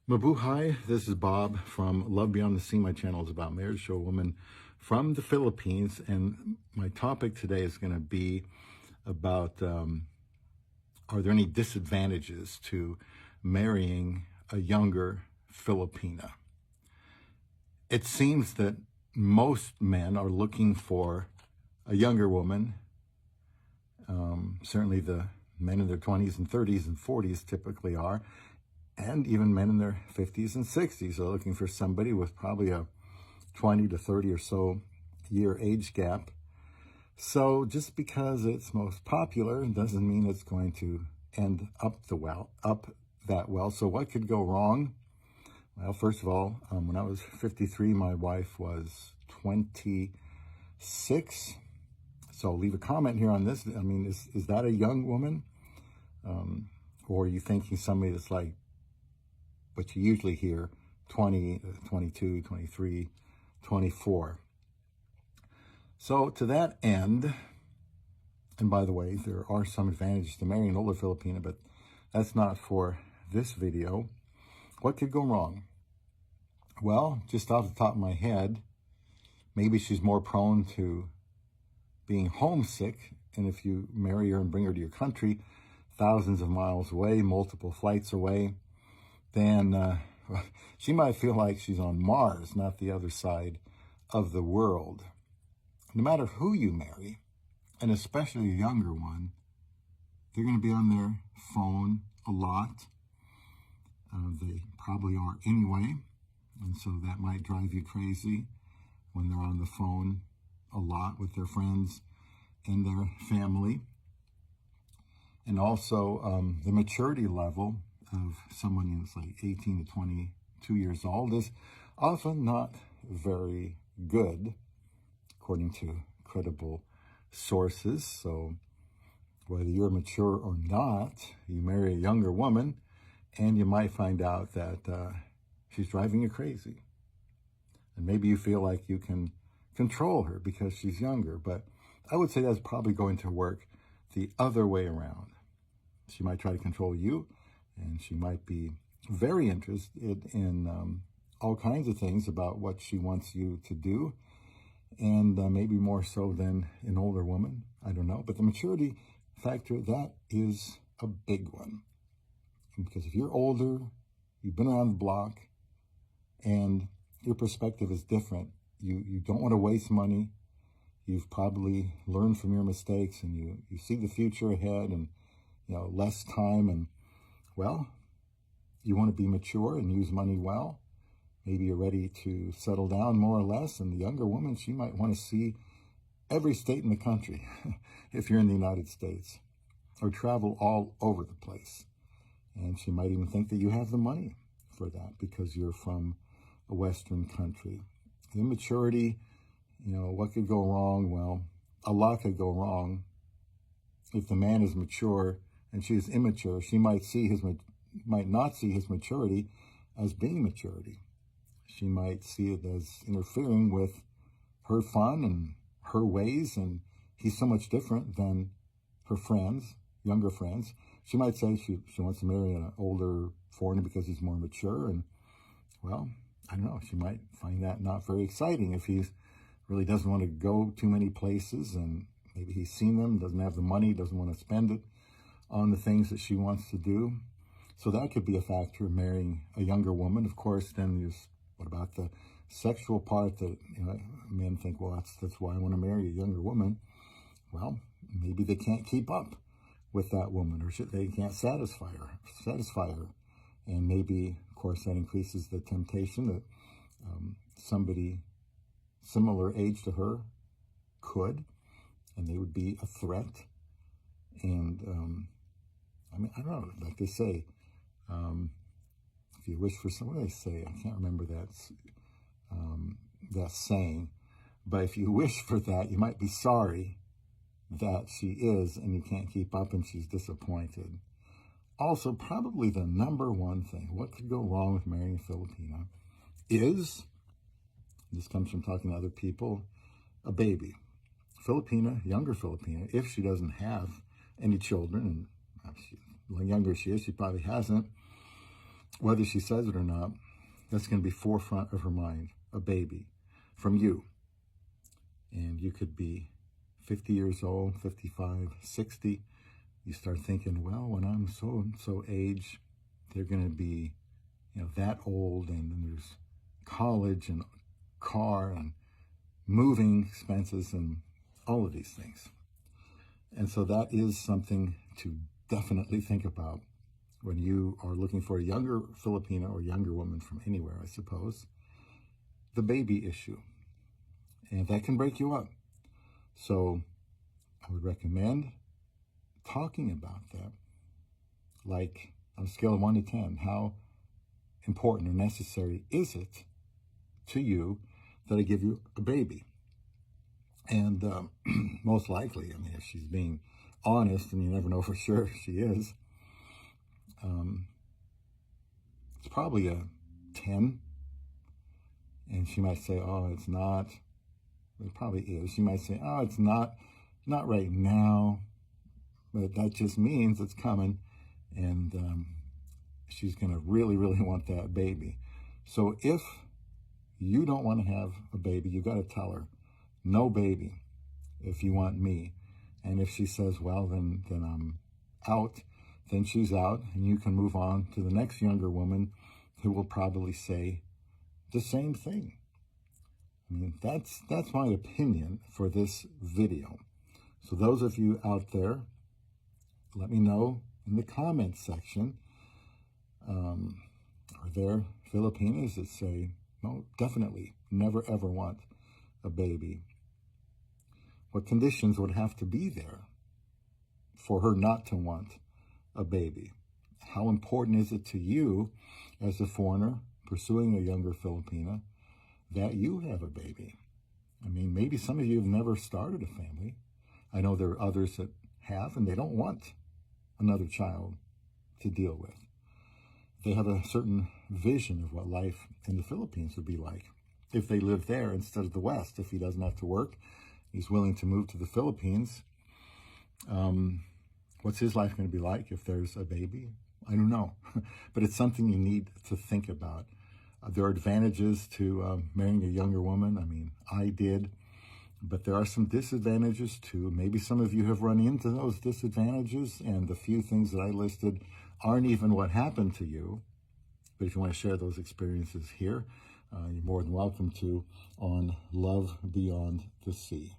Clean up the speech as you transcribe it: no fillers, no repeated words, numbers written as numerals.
Mabuhay, this is Bob from Love Beyond the Sea. My channel is about marriage to a woman from the Philippines, and my topic today is going to be about are there any disadvantages to marrying a younger Filipina? It seems that most men are looking for a younger woman. Certainly the men in their 20s and 30s and 40s typically are, and even men in their 50s and 60s are looking for somebody with probably a 20 to 30 or so year age gap. So just because it's most popular doesn't mean it's going to end up that well. So what could go wrong? Well, first of all, when I was 53, my wife was 26. So leave a comment here on this. I mean, is that a young woman? Or are you thinking somebody that's like what you usually hear, 20, 22, 23, 24. So to that end, and by the way, there are some advantages to marrying an older Filipina, but that's not for this video. What could go wrong? Well, just off the top of my head, maybe she's more prone to being homesick, and if you marry her and bring her to your country, thousands of miles away, multiple flights away, then she might feel like she's on Mars, not the other side of the world. No matter who you marry, and especially a younger one, they're going to be on their phone a lot. They probably are anyway, and so that might drive you crazy when they're on the phone a lot with their friends and their family. And also the maturity level of someone who's like 18 to 22 years old is often not very good, according to credible sources. So whether you're mature or not, you marry a younger woman and you might find out that she's driving you crazy. And maybe you feel like you can control her because she's younger, but I would say that's probably going to work the other way around. She might try to control you, and she might be very interested in all kinds of things about what she wants you to do, and maybe more so than an older woman. I don't know. But the maturity factor, that is a big one. Because if you're older, you've been around the block, and your perspective is different, you don't want to waste money. You've probably learned from your mistakes, and you see the future ahead, and less time, and well, you want to be mature and use money well. Maybe you're ready to settle down more or less, and the younger woman, she might want to see every state in the country if you're in the United States, or travel all over the place. And she might even think that you have the money for that because you're from a Western country. Immaturity, what could go wrong? Well, a lot could go wrong. If the man is mature and she is immature, she might not see his maturity as being maturity. She might see it as interfering with her fun and her ways, and he's so much different than her friends, younger friends. She might say she wants to marry an older foreigner because he's more mature, and well, I don't know, she might find that not very exciting if he really doesn't want to go too many places, and maybe he's seen them, doesn't have the money, doesn't want to spend it on the things that she wants to do. So that could be a factor, marrying a younger woman. Of course, then there's, what about the sexual part that men think, well, that's why I want to marry a younger woman. Well, maybe they can't keep up with that woman, or they can't satisfy her. And maybe, of course, that increases the temptation that somebody similar age to her could, and they would be a threat. And I don't know, like they say, if you wish for someone, they say, I can't remember that saying, but if you wish for that, you might be sorry that she is, and you can't keep up, and she's disappointed. Also, probably the number one thing, what could go wrong with marrying a Filipina, is, this comes from talking to other people, a baby. Filipina, younger Filipina, if she doesn't have any children, and the younger she is, she probably hasn't, whether she says it or not, that's going to be forefront of her mind, a baby from you. And you could be 50 years old, 55, 60. You start thinking, well, when I'm so age, they're going to be, that old, and then there's college and car and moving expenses and all of these things. And so that is something to definitely think about when you are looking for a younger Filipina or younger woman from anywhere, I suppose. The baby issue. And that can break you up. So I would recommend talking about that. Like on a scale of 1 to 10, how important or necessary is it to you that I give you a baby? And most likely, if she's being honest, and you never know for sure if she is, it's probably a 10. And she might say, oh, it's not. It probably is. She might say, oh, it's not right now. But that just means it's coming. And she's going to really, really want that baby. So if you don't want to have a baby, you got to tell her, no baby, if you want me. And if she says, well, then I'm out, then she's out, and you can move on to the next younger woman who will probably say the same thing. That's my opinion for this video. So those of you out there, let me know in the comments section. Are there Filipinas that say, no, definitely never ever want a baby? What conditions would have to be there for her not to want a baby? How important is it to you as a foreigner pursuing a younger Filipina that you have a baby? Maybe some of you have never started a family. I know there are others that have, and they don't want another child to deal with. They have a certain vision of what life in the Philippines would be like if they live there instead of the West. If he doesn't have to work, he's willing to move to the Philippines. What's his life going to be like if there's a baby? I don't know. But it's something you need to think about. There are advantages to marrying a younger woman. I did. But there are some disadvantages too. Maybe some of you have run into those disadvantages, and the few things that I listed aren't even what happened to you. But if you want to share those experiences here, you're more than welcome to on Love Beyond the Sea.